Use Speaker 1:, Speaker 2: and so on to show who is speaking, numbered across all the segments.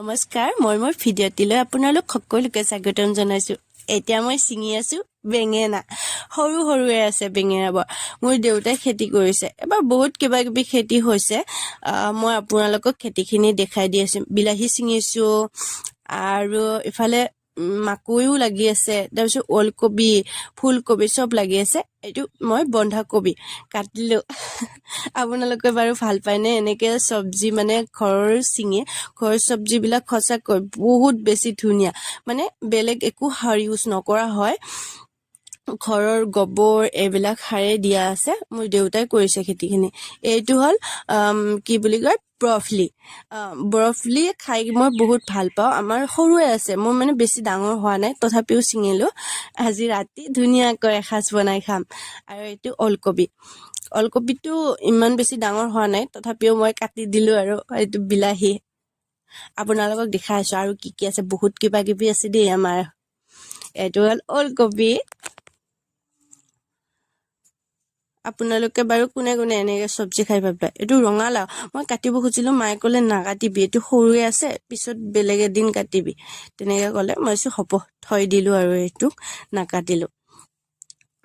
Speaker 1: নমস্কাৰ মই মোৰ ভিডিঅ'টিলৈ আপোনালোক সকলোকে স্বাগতম জনাইছোঁ। এতিয়া মই ছিঙি আছোঁ বেঙেনা। সৰু সৰুৱে আছে বেঙেনাবোৰ। মোৰ দেউতাই খেতি কৰিছে। এবাৰ বহুত কিবা কিবি খেতি হৈছে। মই আপোনালোকক খেতিখিনি দেখাই দি আছোঁ। বিলাহী ছিঙিছোঁ আৰু ইফালে মাকৈও লাগি আছে, তাৰপিছত ওলকবি, ফুলকবি চব লাগি আছে। এইটো মই বন্ধাকবি কাটিলোঁ। আপোনালোকে বাৰু ভাল পায়নে এনেকৈ চব্জি, মানে ঘৰৰ ছিঙি ঘৰৰ চব্জিবিলাক সঁচাকৈ বহুত বেছি ধুনীয়া। মানে বেলেগ একো সাৰ ইউজ নকৰা হয়, ঘৰৰ গোবৰ এইবিলাক সাৰে দিয়া আছে। মোৰ দেউতাই কৰিছে খেতিখিনি। এইটো হ'ল কি বুলি কয়, ব্ৰফলি। ব্ৰফলি খাই মই বহুত ভাল পাওঁ। আমাৰ সৰুৱে আছে, মোৰ মানে বেছি ডাঙৰ হোৱা নাই, তথাপিও ছিঙিলোঁ। আজি ৰাতি ধুনীয়াকৈ এসাঁজ বনাই খাম। আৰু এইটো ওলকবি। ওলকবিটো ইমান বেছি ডাঙৰ হোৱা নাই, তথাপিও মই কাটি দিলোঁ। আৰু এইটো বিলাহী আপোনালোকক দেখাই আছোঁ। আৰু কি কি আছে, বহুত কিবা কিবি আছে দেই আমাৰ। এইটো হ'ল ওলকবি। আপোনালোকে বাৰু কোনে কোনে এনেকৈ চব্জি খাই ভাল পায়। এইটো ৰঙালাও। মই কাটিব খুজিলোঁ, মায়ে ক'লে নাকাটিবি, এইটো সৰুৱে আছে, পিছত বেলেগ এদিন কাটিবি, তেনেকৈ ক'লে। মই হ'ব থৈ দিলোঁ আৰু এইটোক নাকাটিলোঁ।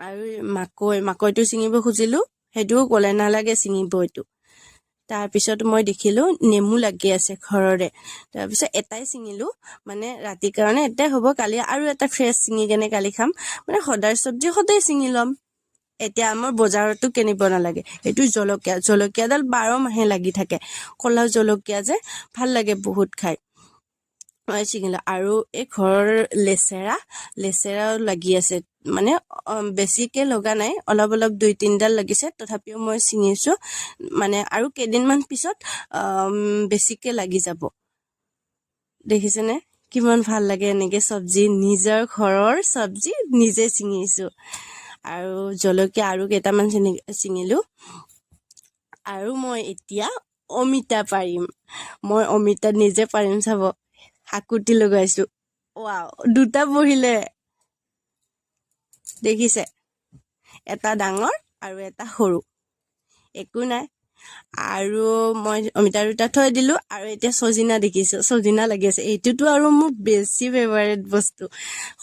Speaker 1: আৰু মাকৈটো ছিঙিব খুজিলোঁ, সেইটোও ক'লে নালাগে ছিঙিব এইটো। তাৰপিছত মই দেখিলোঁ নেমু লাগি আছে ঘৰৰে। তাৰপিছত এটাই ছিঙিলোঁ, মানে ৰাতিৰ কাৰণে এটাই হ'ব, কালি আৰু এটা ফ্ৰেছ ছিঙি কেনে কালি খাম। মানে সদায় চব্জি সদায় ছিঙি ল'ম, এতিয়া আমাৰ বজাৰতো কিনিব নালাগে। এইটো জলকীয়াডাল 12 মাহে লাগি থাকে, ক'লা জলকীয়া যে, ভাল লাগে বহুত খাই। মই ছিঙিলোঁ। আৰু এই ঘৰৰ লেচেৰাও লাগি আছে, মানে বেছিকে লগা নাই, অলপ অলপ 2-3ডাল লাগিছে, তথাপিও মই ছিঙিছোঁ। মানে আৰু কেইদিনমান পিছত বেছিকে লাগি যাব। দেখিছেনে কিমান ভাল লাগে এনেকে চব্জি, নিজৰ ঘৰৰ চব্জি নিজে ছিঙিছোঁ। আৰু জলকীয়া আৰু কেইটামান ছিঙিলোঁ। আৰু মই এতিয়া অমিতা পাৰিম। মই অমিতা নিজে পাৰিম, চাব, হাকুটি লগাইছোঁ। ৱাও, 2টা বহিলে, দেখিছে, এটা ডাঙৰ আৰু এটা সৰু। একো নাই। আৰু মই অমিতা 2টা থৈ দিলোঁ। আৰু এতিয়া চজিনা দেখিছোঁ, চজিনা লাগি আছে। এইটোতো আৰু মোৰ বেছি ফেভাৰেট বস্তু।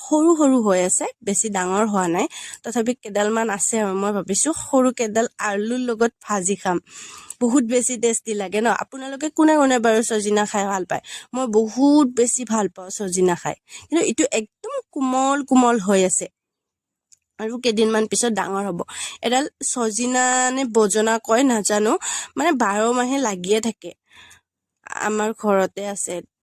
Speaker 1: সৰু সৰু হৈ আছে, বেছি ডাঙৰ হোৱা নাই, তথাপি কেইডালমান আছে। আৰু মই ভাবিছোঁ সৰু কেইডাল আলুৰ লগত ভাজি খাম, বহুত বেছি টেষ্টি লাগে ন। আপোনালোকে কোনে কোনে বাৰু চজিনা খাই ভাল পায়? মই বহুত বেছি ভাল পাওঁ চজিনা খাই, কিন্তু এইটো একদম কোমল কোমল হৈ আছে, আৰু কেইদিনমান পিছত ডাঙৰ হ'ব। এডাল চজিনা নে বজনা কয় নাজানো, মানে 12 মাহে লাগিয়ে থাকে। আমাৰ ঘৰতে আছে,